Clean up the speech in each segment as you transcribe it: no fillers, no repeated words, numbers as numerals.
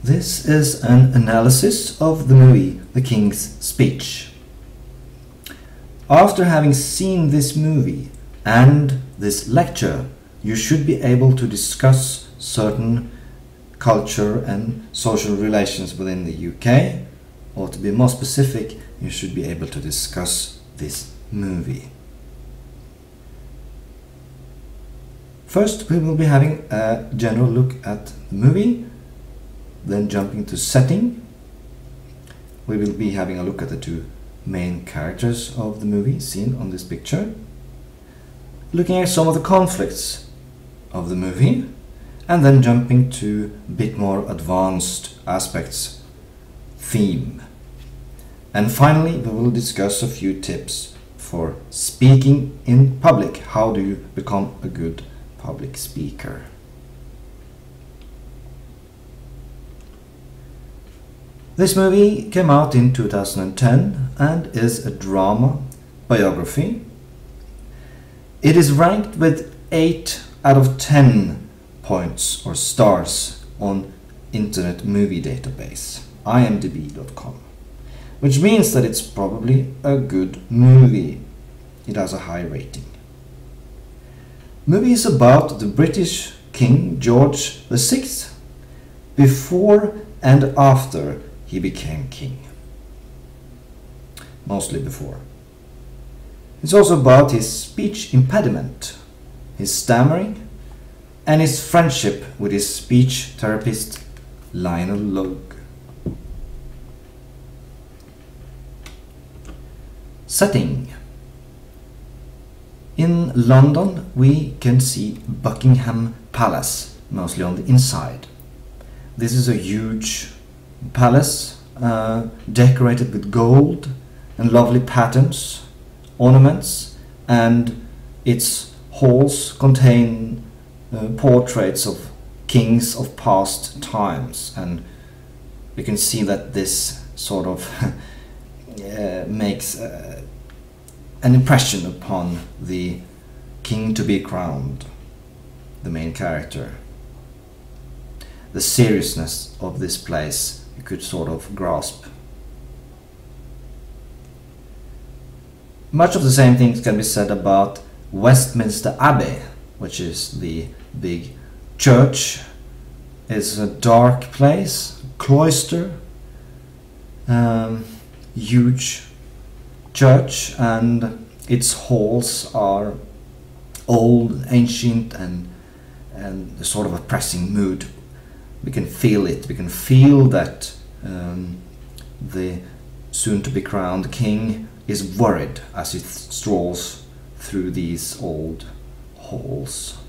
This is an analysis of the movie The King's Speech. After having seen this movie and this lecture, you should be able to discuss certain culture and social relations within the UK, or to be more specific, you should be able to discuss this movie. First, we will be having a general look at the movie, then jumping to setting. We will be having a look at the two main characters of the movie seen on this picture, looking at some of the conflicts of the movie, and then jumping to a bit more advanced aspects, theme. And finally, we will discuss a few tips for speaking in public. How do you become a good public speaker? This movie came out in 2010 and is a drama biography. It is ranked with 8 out of 10 points or stars on Internet Movie Database, imdb.com, which means that it's probably a good movie. It has a high rating. Movie is about the British King George VI before and after he became king. Mostly before. It's also about his speech impediment, his stammering, and his friendship with his speech therapist Lionel Logue. Setting. In London we can see Buckingham Palace, mostly on the inside. This is a huge palace decorated with gold and lovely patterns, ornaments, and its halls contain portraits of kings of past times, and you can see that this sort of makes an impression upon the king to be crowned, the main character. The seriousness of this place you could sort of grasp. Much of the same things can be said about Westminster Abbey, which is the big church. It's a dark place, cloister, huge church, and its halls are old, ancient, and a sort of oppressing mood. We can feel it. We can feel that the soon-to-be crowned king is worried as he strolls through these old halls.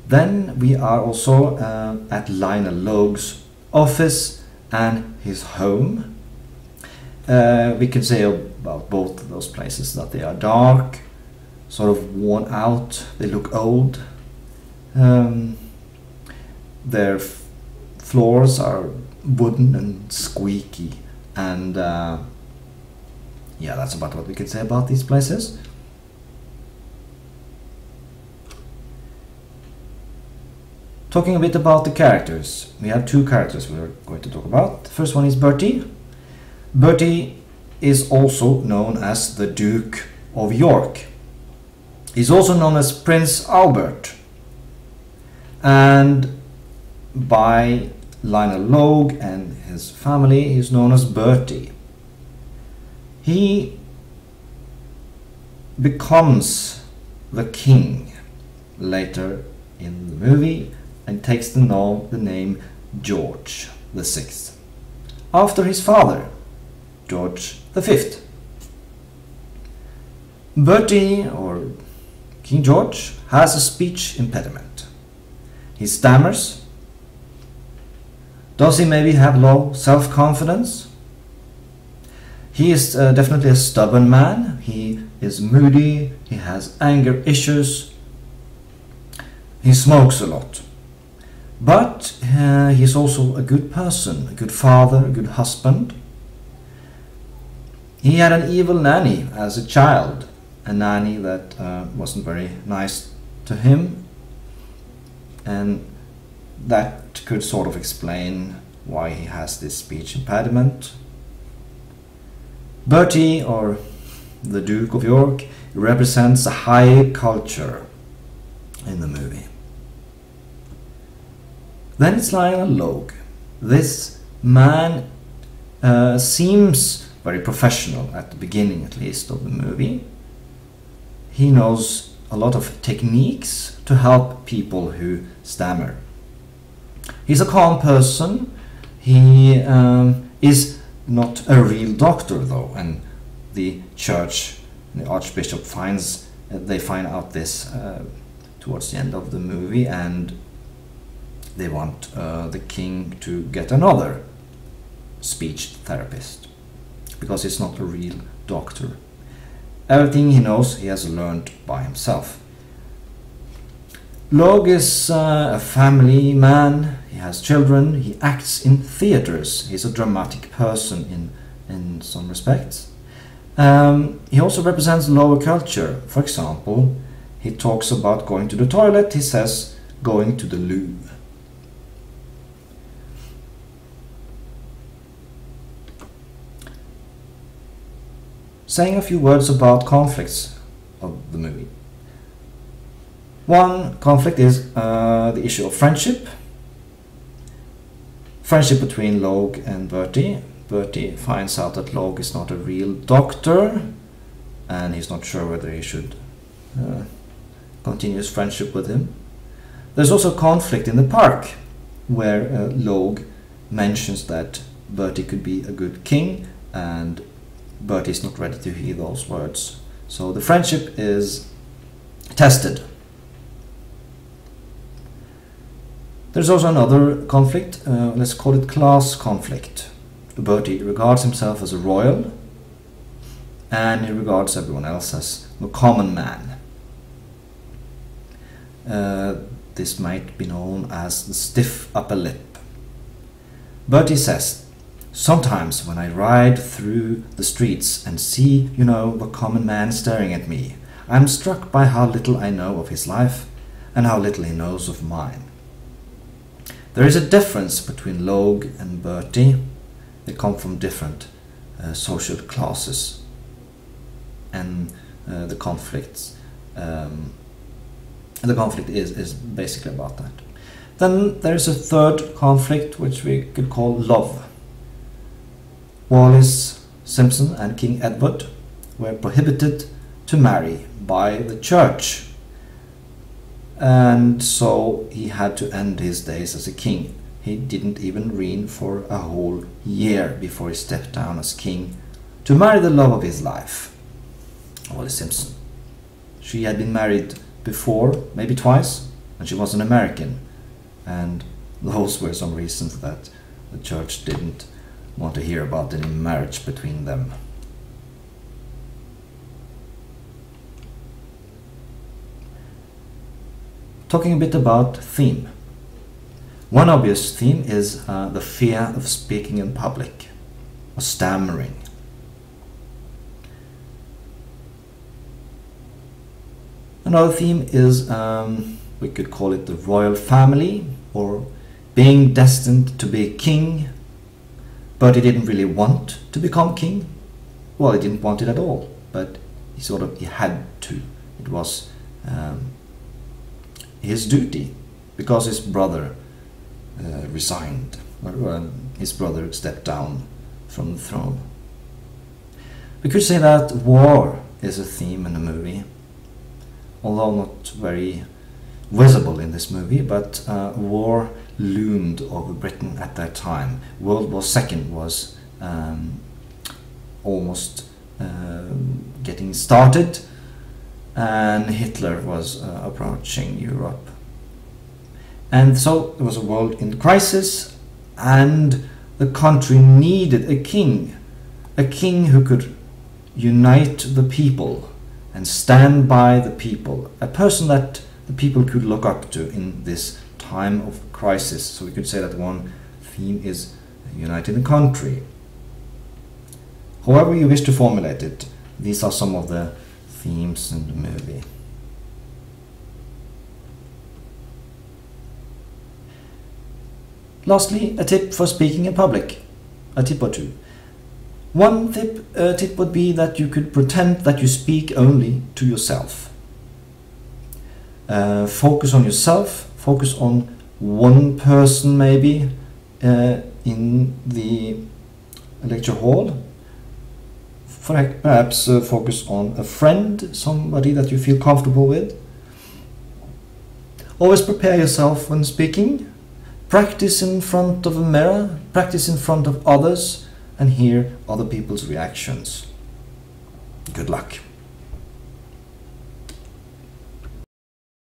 Then we are also at Lionel Logue's office and his home. We can say about both of those places that they are dark, sort of worn out, they look old. Their floors are wooden and squeaky, and yeah, that's about what we can say about these places. Talking a bit about the characters, we have two characters we're going to talk about. The first one is Bertie. Bertie is also known as the Duke of York. He's also known as Prince Albert, and by Lionel Logue and his family he's known as Bertie. He becomes the king later in the movie and takes the name George VI after his father, George V. Bertie, or King George, has a speech impediment. He stammers. Does he maybe have low self-confidence? He is definitely a stubborn man. He is moody. He has anger issues. He smokes a lot. But he's also a good person, a good father, a good husband. He had an evil nanny as a child, a nanny that wasn't very nice to him, and that could sort of explain why he has this speech impediment. Bertie, or the Duke of York, represents a high culture in the movie. Then it's Lionel Logue. This man seems very professional at the beginning, at least, of the movie. He knows a lot of techniques to help people who stammer. He's a calm person. He is not a real doctor, though, and the church, the archbishop they find out this towards the end of the movie, and they want the king to get another speech therapist because he's not a real doctor. Everything he knows he has learned by himself. Logue is a family man. He has children. He acts in theaters. He's a dramatic person in some respects. He also represents lower culture. For example, he talks about going to the toilet. He says going to the loo. Saying a few words about conflicts of the movie. One conflict is the issue of friendship. Friendship between Logue and Bertie. Bertie finds out that Logue is not a real doctor, and he's not sure whether he should continue his friendship with him. There's also conflict in the park, where Logue mentions that Bertie could be a good king, and Bertie is not ready to hear those words. So the friendship is tested. There's also another conflict, let's call it class conflict. Bertie regards himself as a royal, and he regards everyone else as a common man. This might be known as the stiff upper lip. Bertie says, "Sometimes when I ride through the streets and see, the common man staring at me, I'm struck by how little I know of his life and how little he knows of mine." There is a difference between Logue and Bertie. They come from different social classes, and the conflict is basically about that. Then there is a third conflict, which we could call love. Wallis Simpson and King Edward were prohibited to marry by the church, and so he had to end his days as a king. He didn't even reign for a whole year before he stepped down as king to marry the love of his life, Wallis Simpson. She had been married before, maybe twice, and she was an American, and those were some reasons that the church didn't want to hear about any marriage between them. Talking a bit about theme. One obvious theme is the fear of speaking in public, or stammering. Another theme is, we could call it the royal family, or being destined to be king, but he didn't really want to become king. Well, he didn't want it at all, but he had to. It was his duty, because his brother resigned, or his brother stepped down from the throne. We could say that war is a theme in the movie, although not very visible in this movie, but war loomed over Britain at that time. World War II was almost getting started, and Hitler was approaching Europe. And so there was a world in crisis, and the country needed a king who could unite the people and stand by the people, a person that the people could look up to in this time of crisis. So we could say that one theme is uniting the country. However you wish to formulate it, these are some of the themes in the movie. lastly, a tip for speaking in public. A tip or two. One tip would be that you could pretend that you speak only to yourself. Focus on yourself, focus on one person maybe in the lecture hall. Perhaps focus on a friend, somebody that you feel comfortable with. Always prepare yourself when speaking. Practice in front of a mirror, practice in front of others, and hear other people's reactions. Good luck.